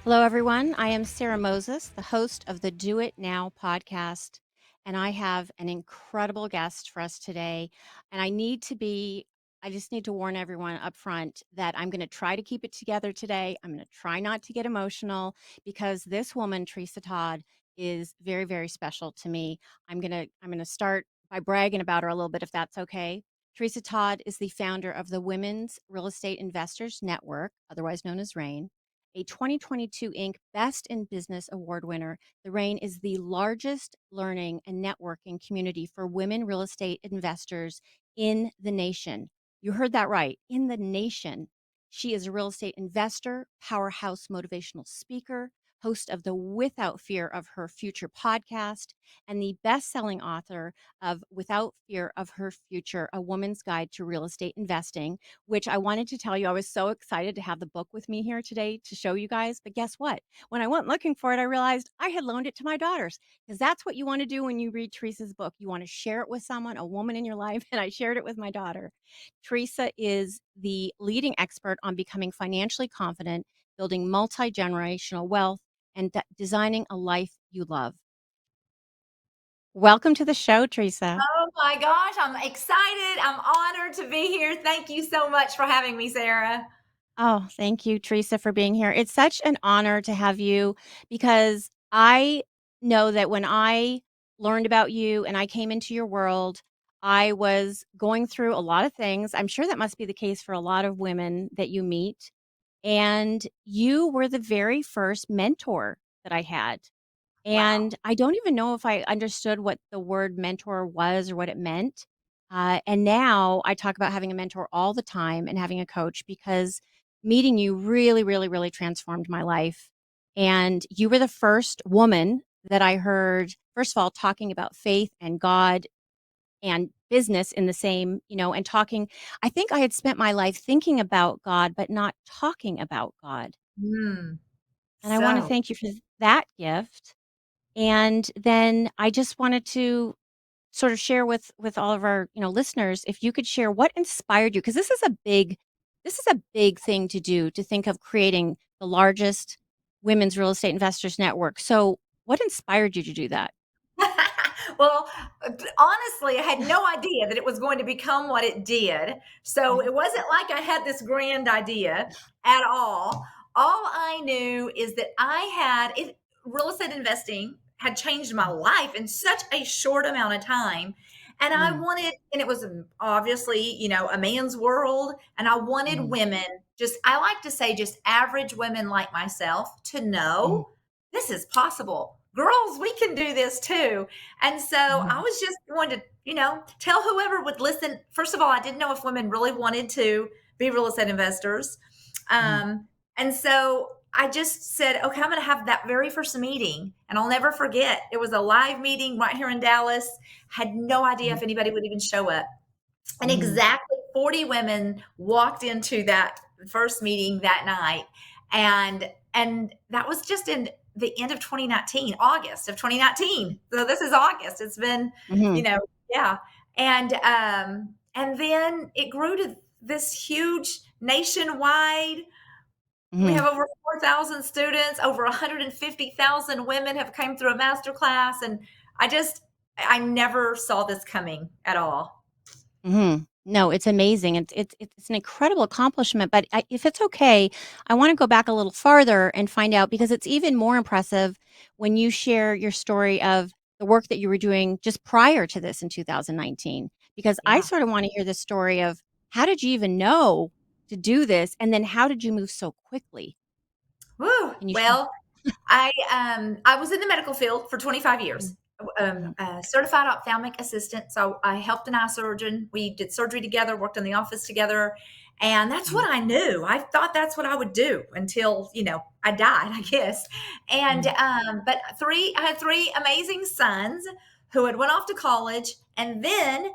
Hello, everyone. I am Sara Moses, the host of the Do It Now podcast, and I have an incredible guest for us today. And I just need to warn everyone up front that I'm going to try to keep it together today. I'm going to try not to get emotional because this woman, Tresa Todd, is very, very special to me. I'm going to start by bragging about her a little bit, if that's okay. Tresa Todd is the founder of the Women's Real Estate Investors Network, otherwise known as REIN, a 2022 Inc. Best in Business Award winner. The REIN is the largest learning and networking community for women real estate investors in the nation. You heard that right, in the nation. She is a real estate investor, powerhouse motivational speaker, host of the Without Fear of Her Future podcast, and the best-selling author of Without Fear of Her Future, A Woman's Guide to Real Estate Investing, which I wanted to tell you, I was so excited to have the book with me here today to show you guys. But guess what? When I went looking for it, I realized I had loaned it to my daughters because that's what you want to do when you read Teresa's book. You want to share it with someone, a woman in your life. And I shared it with my daughter. Teresa is the leading expert on becoming financially confident, building multi generational wealth, and designing a life you love. Welcome to the show, Teresa. Oh my gosh, I'm excited. I'm honored to be here. Thank you so much for having me, Sarah. Oh, thank you, Teresa, for being here. It's such an honor to have you because I know that when I learned about you and I came into your world, I was going through a lot of things. I'm sure that must be the case for a lot of women that you meet. And you were the very first mentor that I had. Wow. And I don't even know if I understood what the word mentor was or what it meant. And now I talk about having a mentor all the time and having a coach because meeting you really, really, really transformed my life. And you were the first woman that I heard, first of all, talking about faith and God and business in the same, and talking. I think I had spent my life thinking about God, but not talking about God. Mm, And I want to so, thank you for that gift. And then I just wanted to sort of share with all of our, listeners, if you could share what inspired you, because this is a big thing to do, to think of creating the largest women's real estate investors network. So what inspired you to do that? well, honestly, I had no idea that it was going to become what it did. So Okay. it wasn't like I had this grand idea at all. All I knew is that real estate investing had changed my life in such a short amount of time. And Mm, and it was obviously, a man's world. And I wanted mhm, women, I like to say, just average women like myself to mhm, know this is possible. Girls, we can do this too. And so I mhm, was just wanting to, tell whoever would listen. First of all, I didn't know if women really wanted to be real estate investors. mhm, And so I just said, okay, I'm going to have that very first meeting. And I'll never forget. It was a live meeting right here in Dallas. Had no idea mhm, if anybody would even show up. And mhm, exactly 40 women walked into that first meeting that night. And that was just in the end of 2019, August of 2019. So this is August. It's been, mhm, yeah. And then it grew to this huge nationwide. We mhm. have over 4,000 students, over 150,000 women have come through a master class. And I never saw this coming at all. Mhm. No, it's amazing. It's an incredible accomplishment, but if it's okay, I wanna go back a little farther and find out because it's even more impressive when you share your story of the work that you were doing just prior to this in 2019, because I Yeah. sort of wanna hear the story of how did you even know to do this, and then how did you move so quickly? Woo. Can you share? Well, I was in the medical field for 25 years. Mhm, mhm, Certified ophthalmic assistant. So I helped an eye surgeon. We did surgery together, worked in the office together, and that's mhm, what I knew. I thought that's what I would do until I died, I guess. And mhm, but I had three amazing sons who had went off to college and then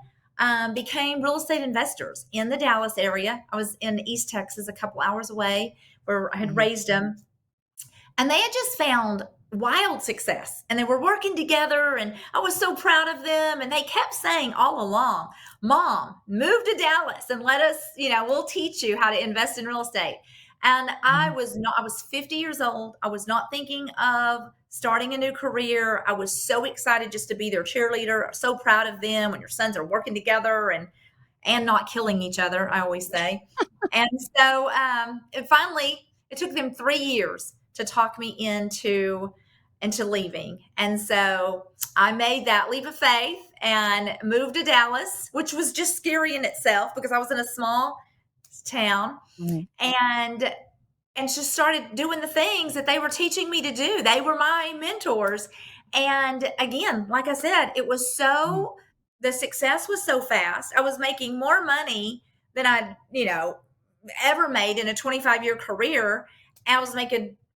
became real estate investors in the Dallas area. I was in East Texas, a couple hours away, where I had mhm, raised them, and they had just found wild success and they were working together. And I was so proud of them. And they kept saying all along, Mom, move to Dallas and let us, we'll teach you how to invest in real estate. And Mhm. I was 50 years old. I was not thinking of starting a new career. I was so excited just to be their cheerleader. So proud of them when your sons are working together and not killing each other, I always say. And so and finally, it took them 3 years to talk me into leaving. And so I made that leap of faith and moved to Dallas, which was just scary in itself because I was in a small town Mhm. and just started doing the things that they were teaching me to do. They were my mentors. And again, like I said, it was Mhm. so, the success was so fast. I was making more money than I, ever made in a 25-year career. I was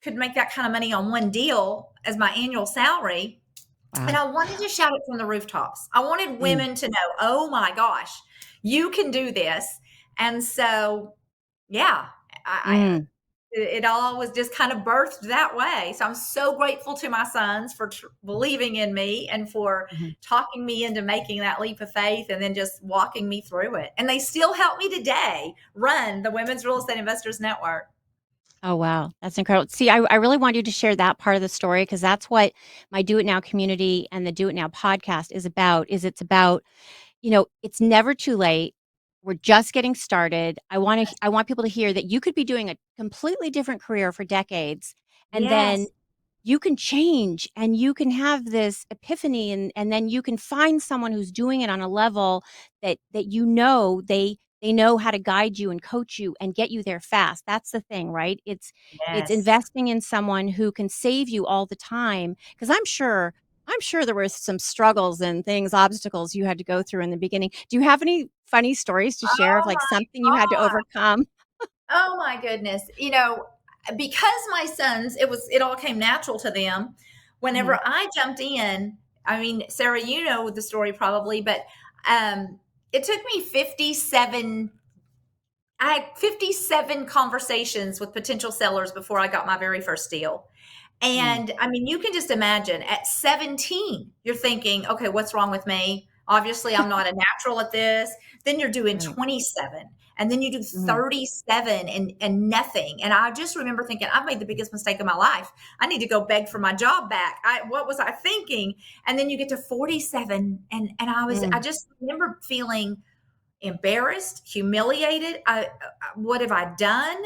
could make that kind of money on one deal as my annual salary. And Wow. I wanted to shout it from the rooftops. I wanted Mm. women to know, oh my gosh, you can do this. And so, yeah, Mm. it all was just kind of birthed that way. So I'm so grateful to my sons for believing in me and for Mhm. talking me into making that leap of faith and then just walking me through it. And they still help me today run the Women's Real Estate Investors Network. Oh, wow. That's incredible. See, I really want you to share that part of the story because that's what my Do It Now community and the Do It Now podcast is about. It's about, it's never too late. We're just getting started. I want people to hear that you could be doing a completely different career for decades, and then Yes, you can change and you can have this epiphany, and then you can find someone who's doing it on a level that they know how to guide you and coach you and get you there fast. That's the thing, right? It's yes. investing in someone who can save you all the time, because I'm sure there were some struggles and things, obstacles you had to go through in the beginning. Do you have any funny stories to share of Oh like my something you had to God. overcome? Oh my goodness. Because my sons, it all came natural to them. Mhm. Whenever I jumped in, I mean, Sarah, you know the story probably, but it took me 57 I had 57 conversations with potential sellers before I got my very first deal. Mm. And I mean, you can just imagine at 17, you're thinking, okay, what's wrong with me? Obviously, I'm not a natural at this. Then you're doing Right. 27, and then you do Mhm. 37 and nothing. And I just remember thinking, I've made the biggest mistake of my life. I need to go beg for my job back. What was I thinking? And then you get to 47, and I Mm. just remember feeling embarrassed, humiliated. What have I done?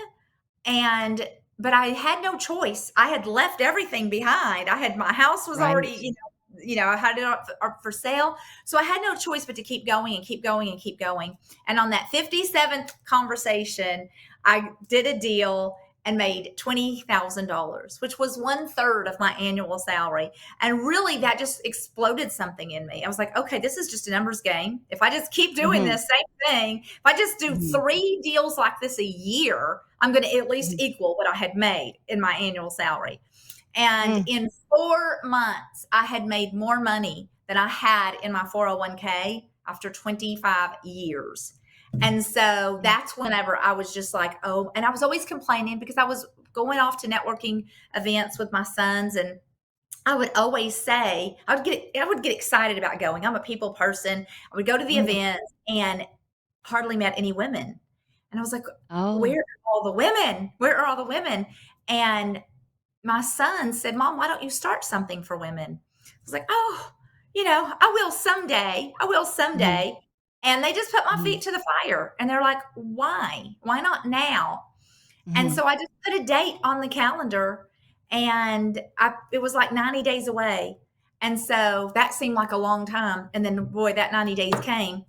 And but I had no choice. I had left everything behind. My house was already, Right. I had it up for sale. So I had no choice but to keep going and keep going and keep going. And on that 57th conversation, I did a deal and made $20,000, which was one third of my annual salary. And really, that just exploded something in me. I was like, okay, this is just a numbers game. If I just keep doing Mhm. this same thing, if I just do Mhm. 3 deals like this a year, I'm going to at least Mhm. equal what I had made in my annual salary. And Mm. in 4 months, I had made more money than I had in my 401k after 25 years. And so Mm. that's whenever I was just like, oh, and I was always complaining because I was going off to networking events with my sons. And I would always say, I would get excited about going. I'm a people person. I would go to the Mhm. events and hardly met any women. And I was like, where Oh. are all the women? Where are all the women? And my son said, Mom, why don't you start something for women? I was like, oh, I will someday. I will Mhm. someday. And they just put my Mhm. feet to the fire. And they're like, why? Why not now? And Mhm. so I just put a date on the calendar and it was like 90 days away. And so that seemed like a long time. And then, boy, that 90 days came.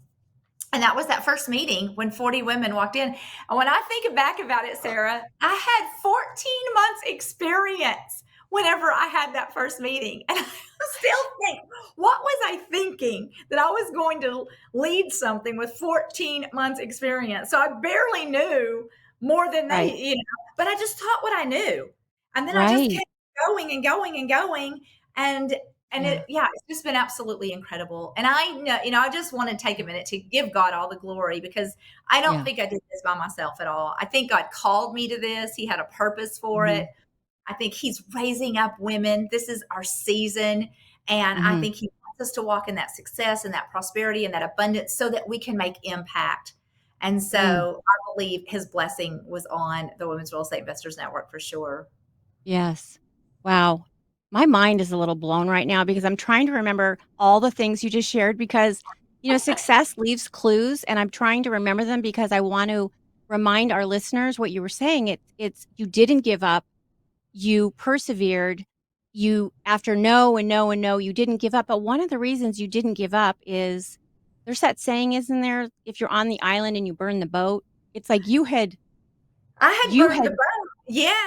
And that was that first meeting when 40 women walked in. And when I think back about it, Sarah, I had 14 months experience whenever I had that first meeting. And I still think, what was I thinking that I was going to lead something with 14 months experience? So I barely knew more than Right. but I just taught what I knew. And then I just Right. kept going and going and going. And Yeah. it's just been absolutely incredible. And I know, I just want to take a minute to give God all the glory because I don't Yeah. think I did this by myself at all. I think God called me to this. He had a purpose for it. Mhm. I think He's raising up women. This is our season. And I Mhm. think He wants us to walk in that success and that prosperity and that abundance so that we can make impact. And Mm, so I believe his blessing was on the Women's Real Estate Investors Network for sure. yes. Wow. My mind is a little blown right now because I'm trying to remember all the things you just shared because, success leaves clues and I'm trying to remember them because I want to remind our listeners what you were saying. It's you didn't give up. You persevered. You after no and no and no, you didn't give up. But one of the reasons you didn't give up is there's that saying, isn't there? If you're on the island and you burn the boat, it's like I had you burned the had boat.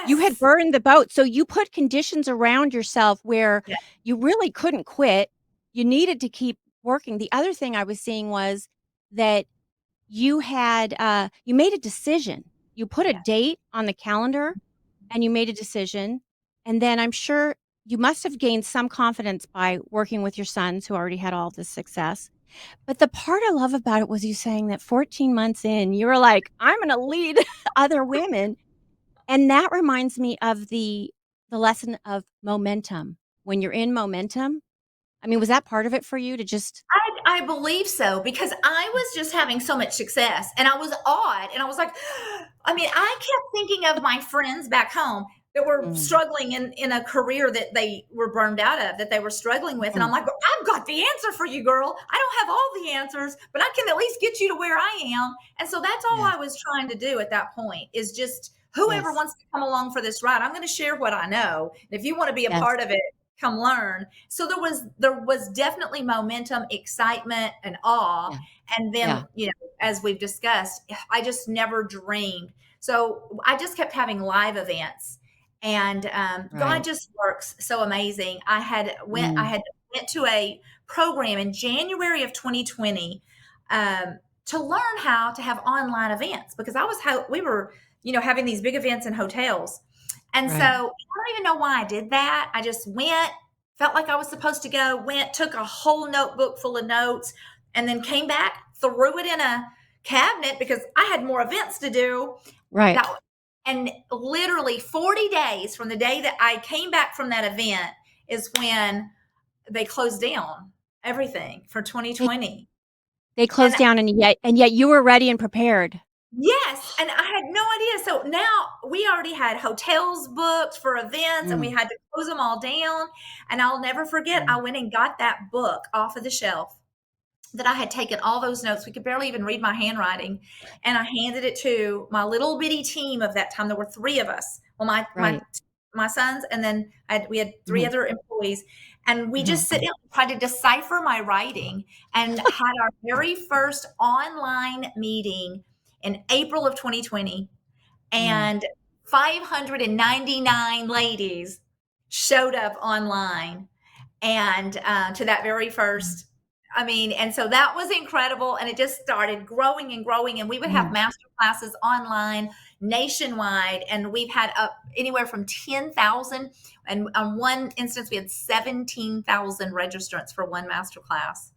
you had Yes. burned the boat. So you put conditions around yourself where Yeah. you really couldn't quit. You needed to keep working. The other thing I was seeing was that you made a decision. You put a Yeah. date on the calendar and you made a decision. And then I'm sure you must have gained some confidence by working with your sons who already had all this success. But the part I love about it was you saying that 14 months in, you were like, I'm going to lead other women. And that reminds me of the lesson of momentum. When you're in momentum, I mean, was that part of it for you to just I believe so because I was just having so much success and I was awed and I was like, I mean, I kept thinking of my friends back home that were mm, struggling in a career that they were burned out of, that they were struggling with. And I'm mm, like, well, I've got the answer for you, girl. I don't have all the answers, but I can at least get you to where I am. And so that's all yes, I was trying to do at that point is just whoever yes, wants to come along for this ride, I'm going to share what I know. And if you want to be a yes, part of it, come learn. So there was definitely momentum, excitement, and awe. yeah, And then, yeah, as we've discussed, I just never dreamed. So I just kept having live events, and God right. just works so amazing. I Mm, had went to a program in January of 2020 to learn how to have online events because we were having these big events in hotels, and so I right. don't even know why I did that. I just went, felt like I was supposed to go, went, took a whole notebook full of notes, and then came back, threw it in a cabinet because I had more events to do. Right. That and literally 40 days from the day that I came back from that event is when they closed down everything for They 2020. they And closed down and yet you were ready and prepared. yes, and I had no idea. So now we already had hotels booked for events and we Mm, had to close them all down. And I'll never forget, I mm, went and got that book off of the shelf that I had taken all those notes. We could barely even read my handwriting. And I handed it to my little bitty team of that time. There were three of us. Well, right. my sons, and then we had three Mhm, other employees. And we mhm, just sit down and tried to decipher my writing and had our very first online meeting in April of 2020. mm, And 599 ladies showed up online and to that very first. I mean, and so that was incredible, and it just started growing and growing. And we would have mhm. master classes online nationwide, and we've had up anywhere from 10,000, and on one instance, we had 17,000 registrants for one master class.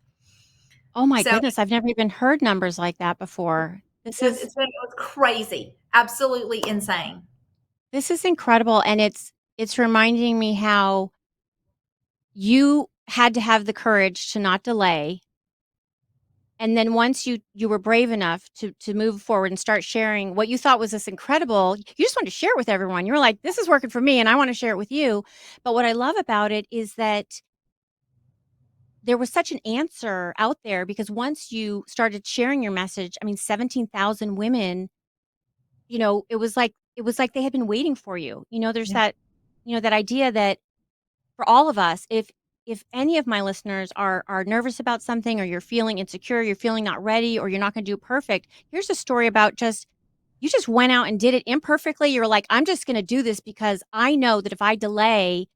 Oh my So goodness, I've never even heard numbers like that before. This is it was crazy, absolutely insane. this is incredible, and it's reminding me how you had to have the courage to not delay, and then once you were brave enough to move forward and start sharing what you thought was this incredible you just wanted to share it with everyone. You were like, "This is working for me, and I wanna share it with you." But what I love about it is that there was such an answer out there because once you started sharing your message, I mean, 17,000 women, it was like they had been waiting for you. There's Yeah, that idea that for all of us, if any of my listeners are nervous about something or you're feeling insecure, you're feeling not ready, or you're not gonna do perfect, here's a story about just you just went out and did it imperfectly. You're like, "I'm just gonna do this because I know that if I delay,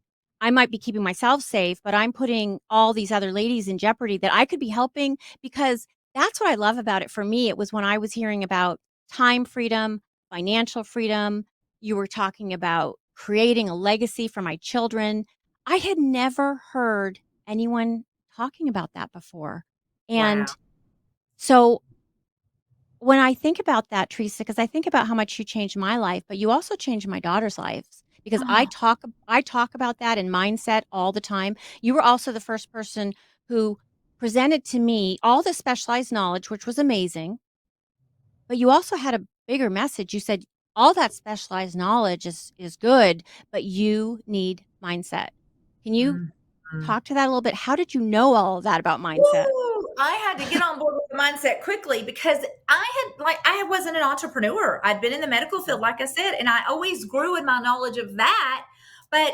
I might be keeping myself safe, but I'm putting all these other ladies in jeopardy that I could be helping," because that's what I love about it for me. It was when I was hearing about time freedom, financial freedom, you were talking about creating a legacy for my children. I had never heard anyone talking about that before. wow. And so when I think about that, Teresa, because I think about how much you changed my life, but you also changed my daughter's lives because Oh, I talk about that in mindset all the time. You were also the first person who presented to me all the specialized knowledge, which was amazing, but you also had a bigger message. You said all that specialized knowledge is good, but you need mindset. Can you Mhm. talk to that a little bit? How did you know all of that about mindset? Woo! I had to get on board with the mindset quickly because I wasn't an entrepreneur. I'd been in the medical field, like I said, and I always grew in my knowledge of that. But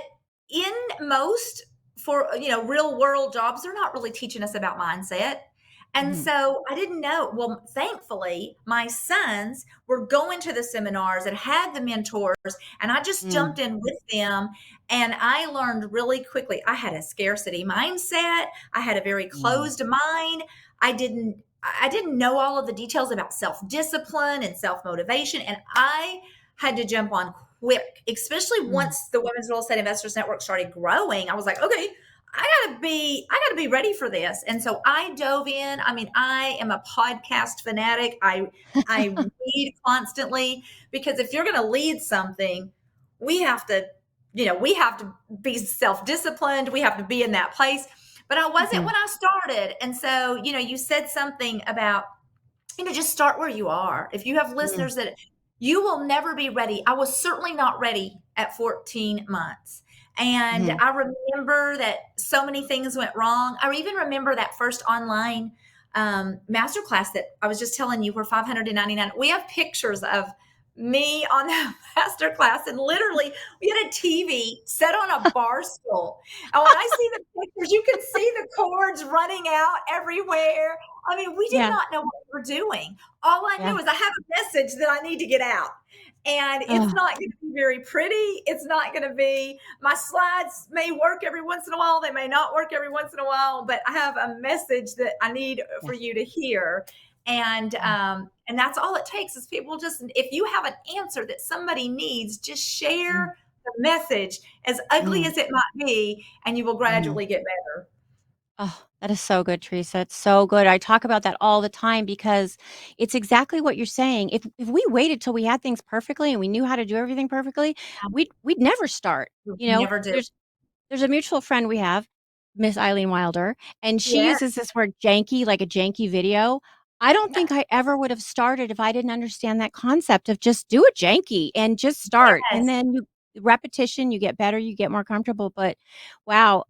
in most for real world jobs, they're not really teaching us about mindset. And Mhm, so I didn't know. Well, thankfully, my sons were going to the seminars and had the mentors, and I just mm, jumped in with them. And I learned really quickly. I had a scarcity mindset. I had a very mm, closed mind. I didn't know all of the details about self-discipline and self-motivation, and I had to jump on quick, especially mm, once the Women's Real Estate Investors Network started growing. I was like, okay, I gotta be ready for this. And so I dove in. I mean, I am a podcast fanatic. I read constantly because if you're gonna lead something, we have to, we have to be self-disciplined. We have to be in that place. But I wasn't mhm, when I started. And so, you said something about, just start where you are. If you have mm, listeners that you will never be ready. I was certainly not ready at 14 months. And mhm, I remember that so many things went wrong. I even remember that first online masterclass that I was just telling you were 599. We have pictures of me on that masterclass, and literally we had a TV set on a bar stool. And when I see the pictures, you can see the cords running out everywhere. I mean, we did yeah, not know what we were doing. All I yeah. knew is I have a message that I need to get out. And it's Oh, not going to be very pretty. It's not going to be, my slides may work every once in a while. They may not work every once in a while, but I have a message that I need yeah, for you to hear. yeah, And that's all it takes is people just, if you have an answer that somebody needs, just mm, share the message as ugly mm, as it might be, and you will mhm. gradually get better. Oh, that is so good, Teresa. It's so good. I talk about that all the time because it's exactly what you're saying. If we waited till we had things perfectly and we knew how to do everything perfectly, we'd never start. You know, Never do. there's a mutual friend we have, Miss Eileen Wilder, and she Yes. uses this word janky, like a janky video. I don't think I ever would have started if I didn't understand that concept of just do it janky and just start. And Yes. then you repetition, you get better, you get more comfortable. But wow,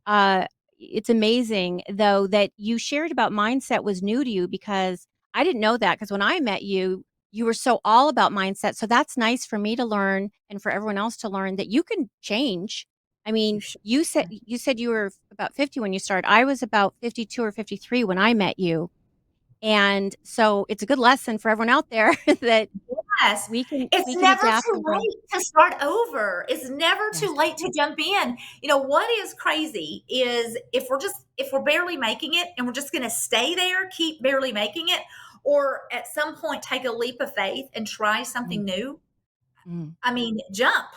it's amazing though that you shared about mindset was new to you because I didn't know that because when I met you, you were so all about mindset. So that's nice for me to learn and for everyone else to learn that you can change. I You mean, should. you said you were about 50 when you started. I was about 52 or 53 when I met you. And so it's a good lesson for everyone out there that Yes. It's we can never adapt too and grow. late to start over. It's never Yes. too late to jump in. What is crazy is if we're barely making it and we're just going to stay there, keep barely making it, or at some point take a leap of faith and try Mm, something new. mm, I mean, jump.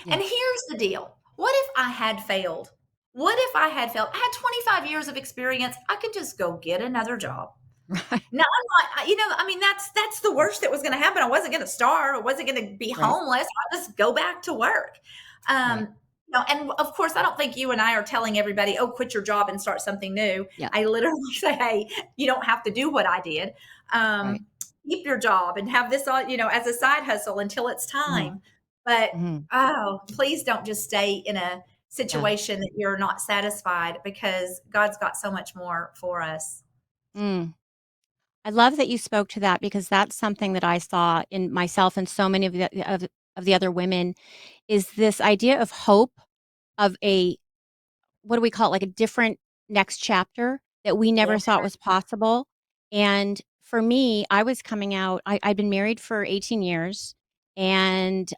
yeah. And here's the deal. What if I had failed? What if I had failed? I had 25 years of experience. I could just go get another job. Right. No, I'm not. I mean, that's the worst that was going to happen. I wasn't going to starve. I wasn't going to be Right. homeless. I'll just go back to work. Right. And of course, I don't think you and I are telling everybody, "Oh, quit your job and start something new." Yeah. I literally say, "Hey, you don't have to do what I did. Right. Keep your job and have this on, as a side hustle until it's Mhm. time." But Mhm. oh, please don't just stay in a Yeah. situation that you're not satisfied because God's got so much more for us. Mm. I love that you spoke to that because that's something that I saw in myself and so many of the other women is this idea of hope of a what do we call it? Like a different next chapter that we Yeah. never thought was possible. And for me, I was coming out, I'd been married for 18 years and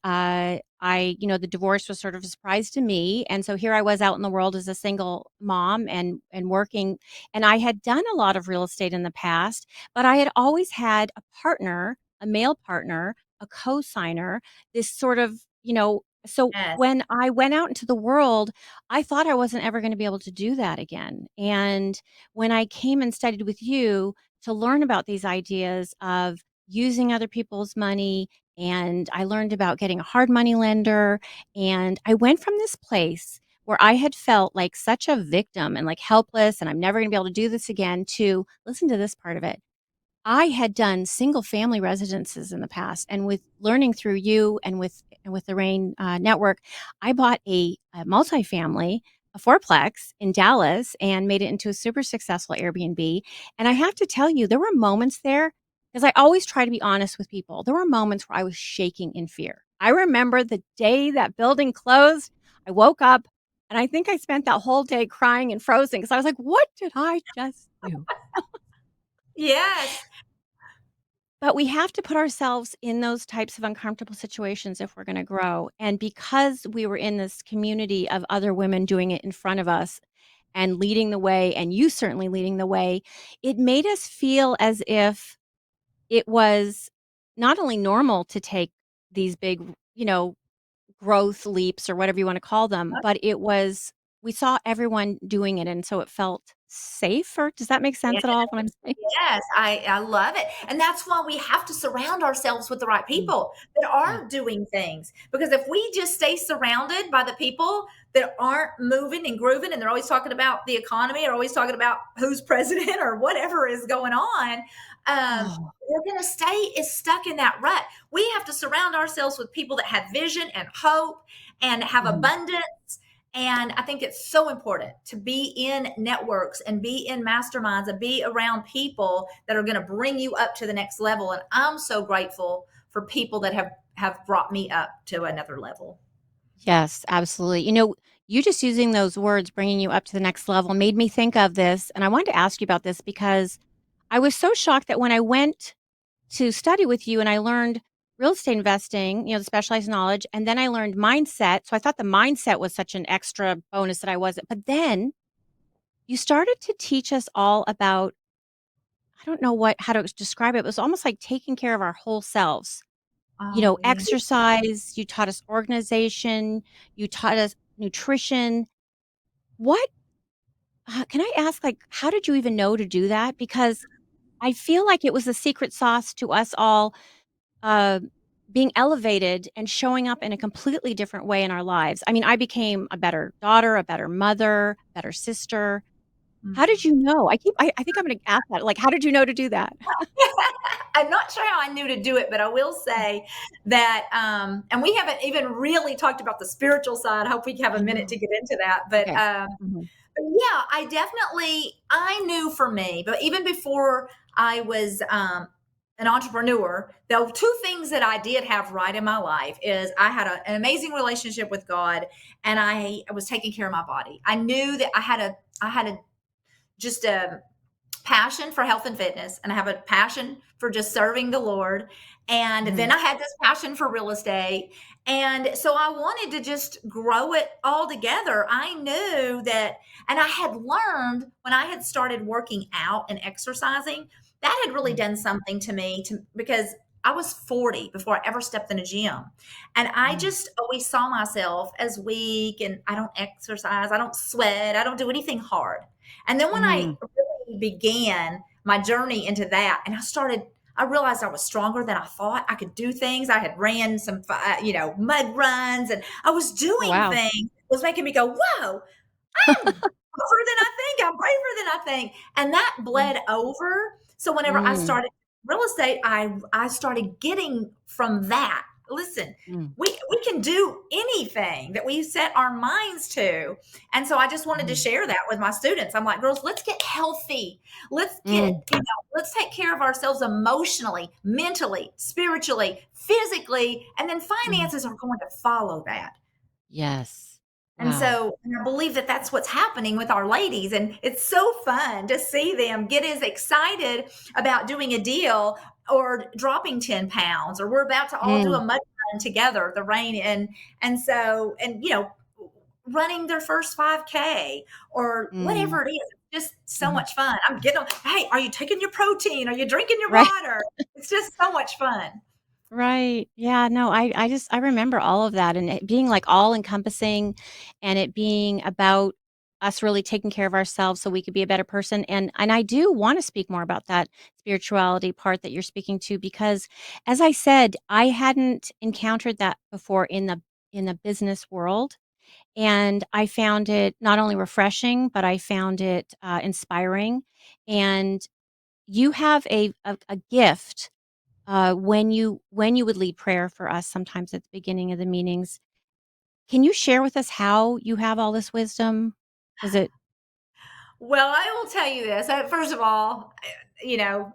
the divorce was sort of a surprise to me. And so here I was out in the world as a single mom and working. And I had done a lot of real estate in the past, but I had always had a partner, a male partner, a co-signer, this sort of, so Yes. when I went out into the world, I thought I wasn't ever gonna be able to do that again, and when I came and studied with you to learn about these ideas of using other people's money, and I learned about getting a hard money lender, and I went from this place where I had felt like such a victim and, like, helpless, and I'm never gonna be able to do this again, to listen to this part of it. I had done single family residences in the past, and with learning through you and with the REIN network, I bought a multifamily, a fourplex in Dallas, and made it into a super successful Airbnb. And I have to tell you, there were moments there because I always try to be honest with people. There were moments where I was shaking in fear. I remember the day that building closed. I woke up, and I think I spent that whole day crying and frozen because I was like, "What did I just do?" Yes. But we have to put ourselves in those types of uncomfortable situations if we're gonna grow, and because we were in this community of other women doing it in front of us and leading the way, and you certainly leading the way, it made us feel as if it was not only normal to take these big, growth leaps or whatever you wanna call them, but it was we saw everyone doing it, and so it felt safer. Does that make sense at all, what I'm saying? Yes, I love it, and that's why we have to surround ourselves with the right Mm, people that yeah. are doing things, because if we just stay surrounded by the people that aren't moving and grooving, and they're always talking about the economy or always talking about who's president or whatever is going on, Oh. we're gonna stay is stuck in that rut. We have to surround ourselves with people that have vision and hope and have Mhm. abundance, and I think it's so important to be in networks and be in masterminds and be around people that are going to bring you up to the next level. And I'm so grateful for people that have brought me up to another level. Yes, absolutely. You just using those words, bringing you up to the next level, made me think of this. And I wanted to ask you about this because I was so shocked that when I went to study with you and I learned real estate investing, the specialized knowledge, and then I learned mindset. So I thought the mindset was such an extra bonus that I wasn't. But then you started to teach us all about, I don't know how to describe it. It was almost like taking care of our whole selves. Oh yeah. Exercise, you taught us organization, you taught us nutrition. What can I ask, like, how did you even know to do that? Because I feel like it was the secret sauce to us all, uh, being elevated and showing up in a completely different way in our lives. I mean, I became a better daughter, a better mother, better sister. How did Mhm. you know? I think I'm gonna ask that, like, how did you know to do that? I'm not sure how I knew to do it, but I will say that, and we haven't even really talked about the spiritual side. I hope we have a I minute to know. get into that. But Okay. Mhm. yeah, I knew for me, but even before I was an entrepreneur, the two things that I did have right in my life is I had an amazing relationship with God, and I was taking care of my body. I knew that I had a just a passion for health and fitness, and I have a passion for just serving the Lord. And then Mhm. I had this passion for real estate. And so I wanted to just grow it all together. I knew that, and I had learned when I had started working out and exercising, that had really Mm. done something to me because I was 40 before I ever stepped in a gym. And I Mm. just always saw myself as weak, and I don't exercise, I don't sweat, I don't do anything hard. And then when I Mm. began my journey into that, and I realized I was stronger than I thought. I could do things. I had ran some mud runs, and I was Oh, doing wow. things that was making me go, whoa, I'm tougher than I think. I'm braver than I think. And that Mm. bled over. So whenever I Mm. started real estate, I started getting from that. Listen, Mm. we can do anything that we set our minds to. And so I just wanted to Mhm. share that with my students. I'm like, girls, let's get healthy. Mm. Let's take care of ourselves emotionally, mentally, spiritually, physically, and then Mhm. finances are going to follow that. Yes. And Wow. so and I believe that that's what's happening with our ladies. And it's so fun to see them get as excited about doing a deal or dropping 10 pounds, or we're about to all do a Mm. mud run together, the rain. And so, and running their first 5K or Mm. whatever it is. It's just so Mhm. much fun. I'm getting, hey, are you taking your protein? Are you drinking your Right. water? It's just so much fun. Right. Yeah, no, I remember all of that and it being, like, all-encompassing and it being about us really taking care of ourselves so we could be a better person, and I do wanna speak more about that spirituality part that you're speaking to because, as I said, I hadn't encountered that before in the business world, and I found it not only refreshing, but I found it, inspiring, and you have a gift, when you would lead prayer for us sometimes at the beginning of the meetings. Can you share with us how you have all this wisdom? Is it Well, I will tell you this. First of all,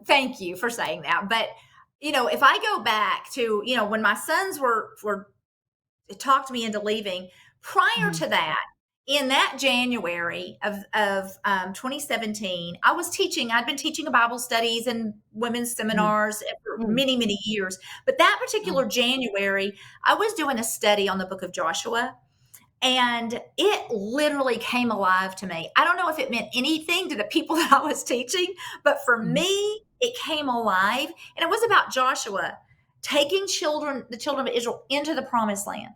thank you for saying that. But if I go back to when my sons were it talked me into leaving. Prior Mhm, to that, in that January of 2017, I was teaching. I'd been teaching Bible studies and women's mhm, seminars for mm, many, many years. But that wow, particular January, I was doing a study on the book of Joshua. And it literally came alive to me. I don't know if it meant anything to the people that I was teaching, but for mhm, me, it came alive. And it was about Joshua taking the children of Israel into the promised land.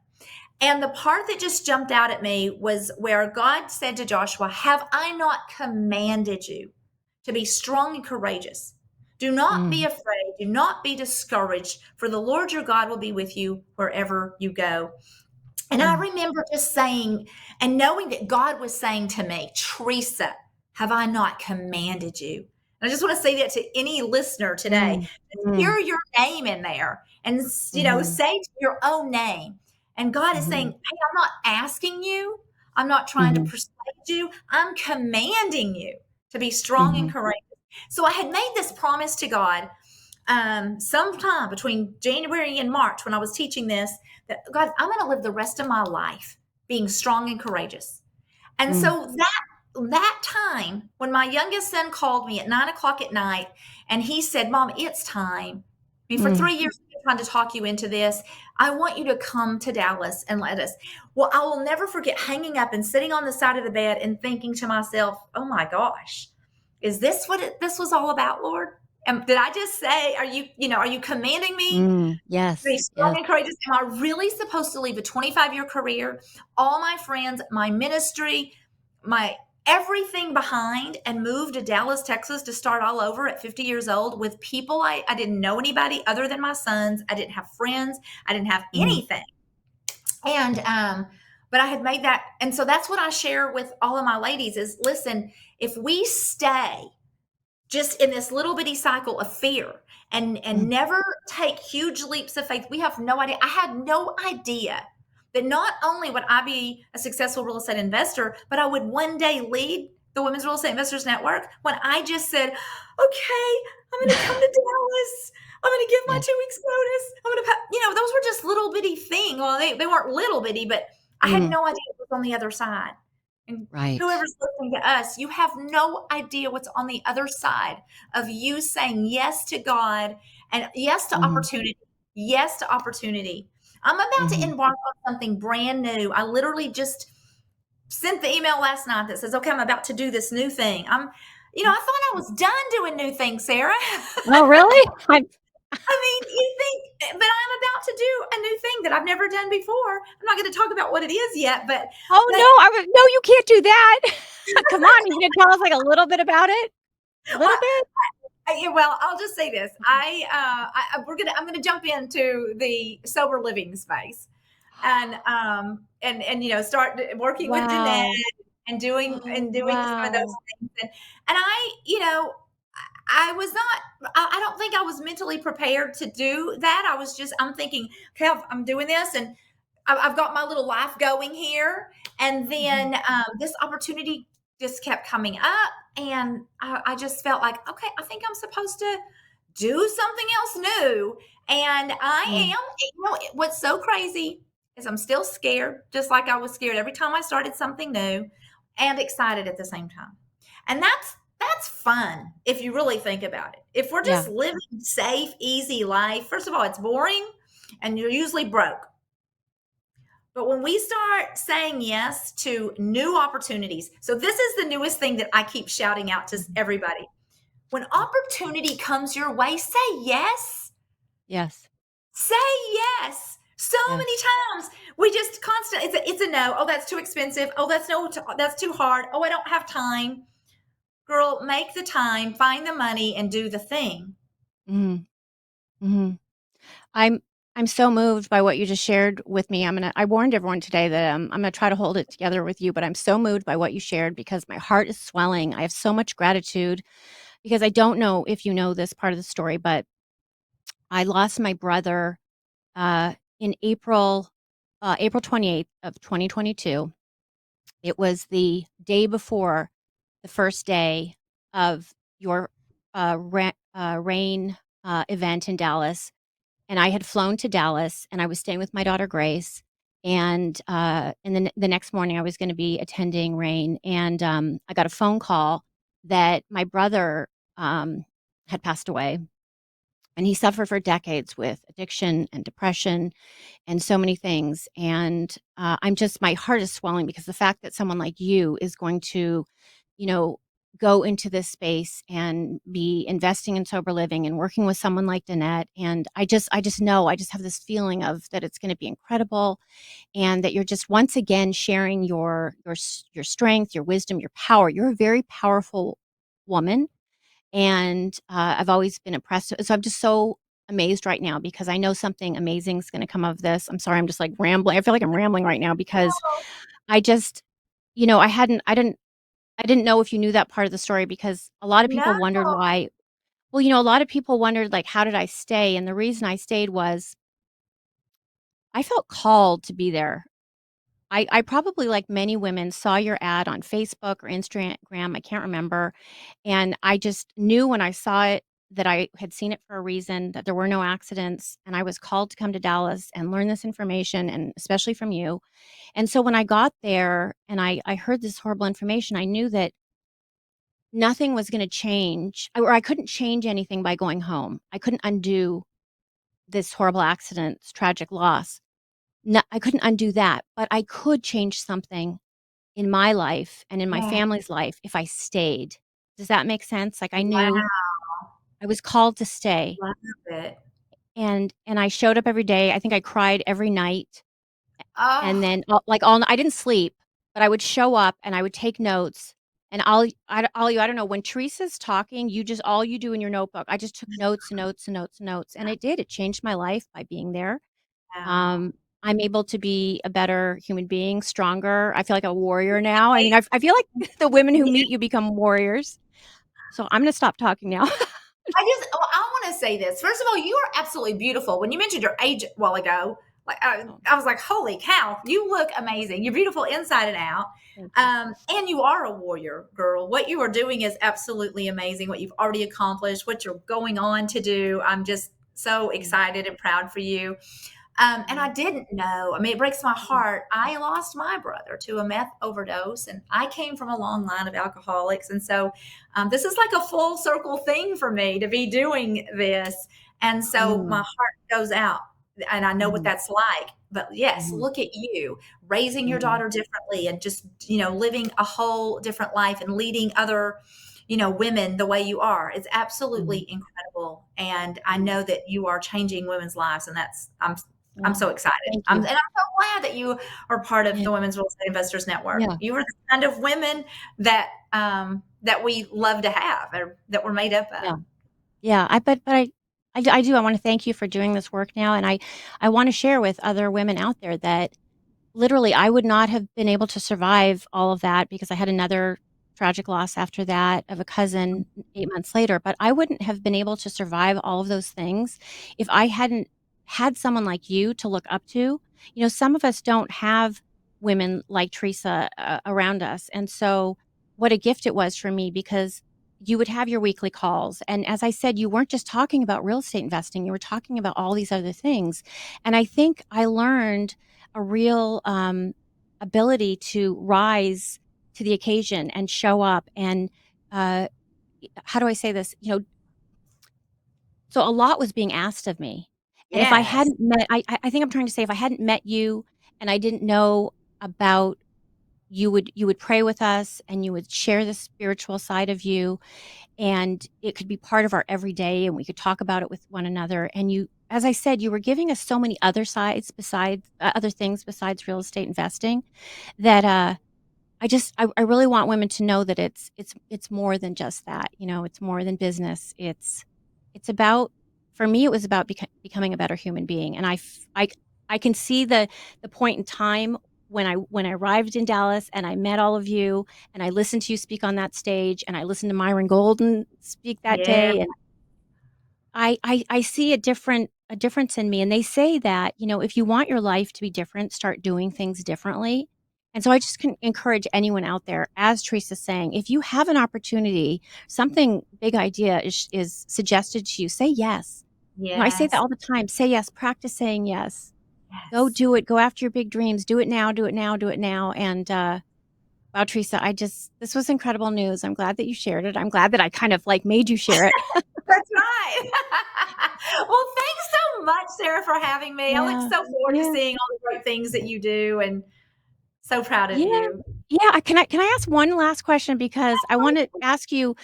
And the part that just jumped out at me was where God said to Joshua, "Have I not commanded you to be strong and courageous? Do not be mm, afraid. Do not be discouraged, for the Lord your God will be with you wherever you go." And I mm, remember just saying and knowing that God was saying to me, "Teresa, have I not commanded you?" And I just want to say that to any listener today. mm, Just mm, hear your name in there and, mhm, say your own name. And God is saying, mhm, "Hey, I'm not asking you. I'm not trying to mhm, persuade you. I'm commanding you to be strong and mhm, courageous." So I had made this promise to God sometime between January and March when I was teaching this, that God, I'm going to live the rest of my life being strong and courageous. And mm, so that time when my youngest son called me at 9 o'clock at night and he said, "Mom, it's time. I mean, for mm, 3 years, I've been trying to talk you into this. I want you to come to Dallas and let us." Well, I will never forget hanging up and sitting on the side of the bed and thinking to myself, "Oh my gosh, is this what this was all about, Lord? And did I just say, are you commanding me to be yes, strong yes, and courageous? Am I really supposed to leave a 25-year career, all my friends, my ministry, my everything behind and move to Dallas, Texas to start all over at 50 years old with people I didn't know anybody other than my sons. I didn't have friends. I didn't have mhm, anything. And but I had made that, and so that's what I share with all of my ladies is, listen, if we stay just in this little bitty cycle of fear and mm, never take huge leaps of faith, we have no idea. I had no idea that not only would I be a successful real estate investor, but I would one day lead the Women's Real Estate Investors Network when I just said, "Okay, I'm going to come to Dallas. I'm going to give my yes, 2 weeks notice. I'm going to, those were just little bitty thing. Well, they weren't little bitty, but I had mm, no idea what was on the other side. And right, whoever's listening to us, you have no idea what's on the other side of you saying yes to God and yes to mhm, opportunity. Yes to opportunity. I'm about to mhm, embark on something brand new. I literally just sent the email last night that says, "Okay, I'm about to do this new thing." I thought I was done doing new things, Sarah. oh, really? I I mean, you think, but I'm about to do a new thing that I've never done before. I'm not going to talk about what it is yet, oh, no, but I would no, you can't do that. Come on, you gonna tell us, like, a little bit about it? A little well, bit? yeah, well, I'll just say this. I'm gonna jump into the sober living space, and start working with Jeanette Wow. and doing some of those Wow. things, and I was not. I don't think I was mentally prepared to do that. I'm thinking, okay, I'm doing this, and I've got my little life going here. And Mhm, then this opportunity just kept coming up. And I just felt like, okay, I think I'm supposed to do something else new. And I mm, am, what's so crazy is I'm still scared, just like I was scared every time I started something new, and excited at the same time. And that's fun if you really think about it. If we're yeah, just living safe, easy life, first of all, it's boring and you're usually broke. But when we start saying yes to new opportunities, so this is the newest thing that I keep shouting out to mhm, everybody. When opportunity comes your way, say yes. yes, Say yes. So yes, many times we just constant. It's a no. Oh, that's too expensive. Oh, that's too hard. Oh, I don't have time. Girl, make the time, find the money, and do the thing. mhm, mhm. I'm I'm so moved by what you just shared with me. I warned everyone today that, I'm gonna try to hold it together with you, but I'm so moved by what you shared because my heart is swelling. I have so much gratitude because I don't know if you know this part of the story, but I lost my brother in April 28th of 2022. It was the day before the first day of your rain event in Dallas, and I had flown to Dallas, and I was staying with my daughter Grace, and then the next morning I was going to be attending rain, and I got a phone call that my brother had passed away, and he suffered for decades with addiction and depression and so many things. And I'm just, my heart is swelling because the fact that someone like you is going to, you know, go into this space and be investing in sober living and working with someone like Danette. And I just know, I just have this feeling of that it's going to be incredible, and that you're just once again sharing your strength, your wisdom, your power. You're a very powerful woman, and I've always been impressed. So I'm just so amazed right now because I know something amazing is going to come of this. I'm sorry, I'm just like rambling. I feel like I'm rambling right now because I just, I didn't know if you knew that part of the story, because a lot of No. people wondered why. Well, a lot of people wondered, like, how did I stay? And the reason I stayed was I felt called to be there. I probably, like many women, saw your ad on Facebook or Instagram, I can't remember, and I just knew when I saw it that I had seen it for a reason, that there were no accidents, and I was called to come to Dallas and learn this information, and especially from you. And so when I got there and I heard this horrible information, I knew that nothing was gonna change, or I couldn't change anything by going home. I couldn't undo this horrible accident, this tragic loss. No, I couldn't undo that, but I could change something in my life and in my Yeah. family's life if I stayed. Does that make sense? Like, I knew Wow. I was called to stay, Love it. and I showed up every day. I think I cried every night, and Oh, then, all I didn't sleep, but I would show up and I would take notes, and I don't know, when Teresa's talking, you just all you do in your notebook, I just took notes and notes and notes and notes, and it did. It changed my life by being there. wow. Um, I'm able to be a better human being, stronger. I feel like a warrior now. I mean, I feel like the women who meet you become warriors. So I'm gonna stop talking now. I want to say this. First of all, you are absolutely beautiful. When you mentioned your age a while ago, like Oh, I was like, holy cow, you look amazing. You're beautiful inside and out. thank you. And you are a warrior, girl. What you are doing is absolutely amazing. What you've already accomplished, what you're going on to do. I'm just so Yeah, excited and proud for you. And yeah, I didn't know. I mean, it breaks my mhm, heart. I lost my brother to a meth overdose, and I came from a long line of alcoholics. And so this is like a full circle thing for me to be doing this. And so my mm, heart goes out, and I know what mhm, that's like. But yes, mhm, look at you raising your mhm, daughter differently and just, living a whole different life and leading other, women the way you are. It's mhm, absolutely incredible. And I mhm. know that you are changing women's lives. And I'm Well, so excited. thank And you. I'm so glad that you are part of Yeah, the Women's Real Estate Investors Network. yeah, You are the kind of women that we love to have, or that we're made up yeah, of. yeah. I do. I wanna thank you for doing this work now, and I wanna share with other women out there that literally, I would not have been able to survive all of that because I had another tragic loss after that of a cousin 8 months later, but I wouldn't have been able to survive all of those things if I hadn't had someone like you to look up to. Some of us don't have women like Teresa, around us, and so what a gift it was for me, because you would have your weekly calls, and as I said, you weren't just talking about real estate investing, you were talking about all these other things, and I think I learned a real ability to rise to the occasion and show up. And uh, how do I say this? So a lot was being asked of me, and if I Yes. hadn't met, I think I'm trying to say, if I hadn't met you and I didn't know about, you would pray with us and you would share the spiritual side of you, and it could be part of our everyday, and we could talk about it with one another. And you, as I said, you were giving us so many other sides besides other things besides real estate investing, that I really want women to know that it's more than just that. It's more than business. It's about, for me, it was about becoming a better human being. And I can see the point in time. when I arrived in Dallas and I met all of you and I listened to you speak on that stage and I listened to Myron Golden speak that Yeah. day, and I see a difference in me, and they say that, if you want your life to be different, start doing things differently. And so I just can encourage anyone out there, as Teresa's saying, if you have an opportunity, something big idea is suggested to you, say yes. I say that Yes. all the time. Say yes, practice saying yes. Go Yes. do it. Go after your big dreams. Do it now, do it now, do it now. And wow, Teresa, this was incredible news. I'm glad that you shared it. I'm glad that I kind of like made you share it. That's right. Well, thanks so much, Sarah, for having me. I look Yeah. so forward to Yeah. seeing all the great things that you do, and so proud of Yeah. you. Yeah, can I ask one last question because I wanna ask you,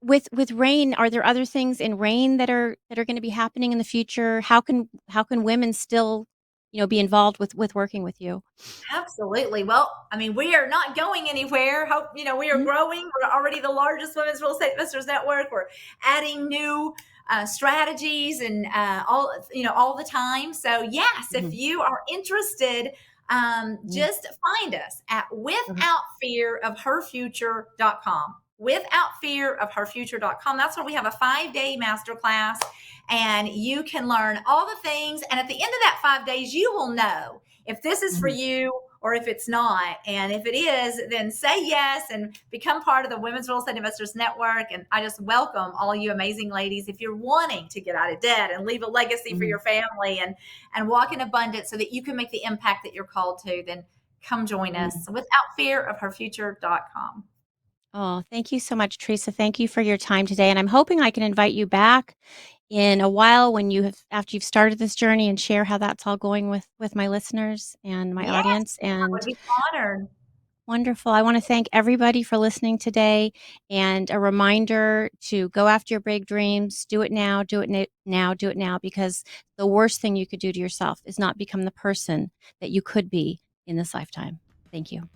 with REIN, are there other things in REIN that are gonna be happening in the future? How can women still, be involved with working with you? Absolutely. Well, I mean, we are not going anywhere. Hope, we are Mhm, growing. We're already the largest women's real estate investors network. We're adding new strategies and all the time. So, yes, if mhm, you are interested, mhm, just find us at okay, withoutfearofherfuture.com. Withoutfearofherfuture.com. That's where we have a 5-day masterclass, and you can learn all the things. And at the end of that 5 days, you will know if this is for mhm, you or if it's not. And if it is, then say yes and become part of the Women's Real Estate Investors Network. And I just welcome all you amazing ladies. If you're wanting to get out of debt and leave a legacy for mhm, your family and walk in abundance so that you can make the impact that you're called to, then come join us. mhm. Withoutfearofherfuture.com. Oh, thank you so much, Teresa. Thank you for your time today, and I'm hoping I can invite you back in a while when after you've started this journey and share how that's all going with my listeners and my Yes, audience, I would and be honored. wonderful. I want to thank everybody for listening today, and a reminder to go after your big dreams. Do it now, do it now, do it now, because the worst thing you could do to yourself is not become the person that you could be in this lifetime. Thank you.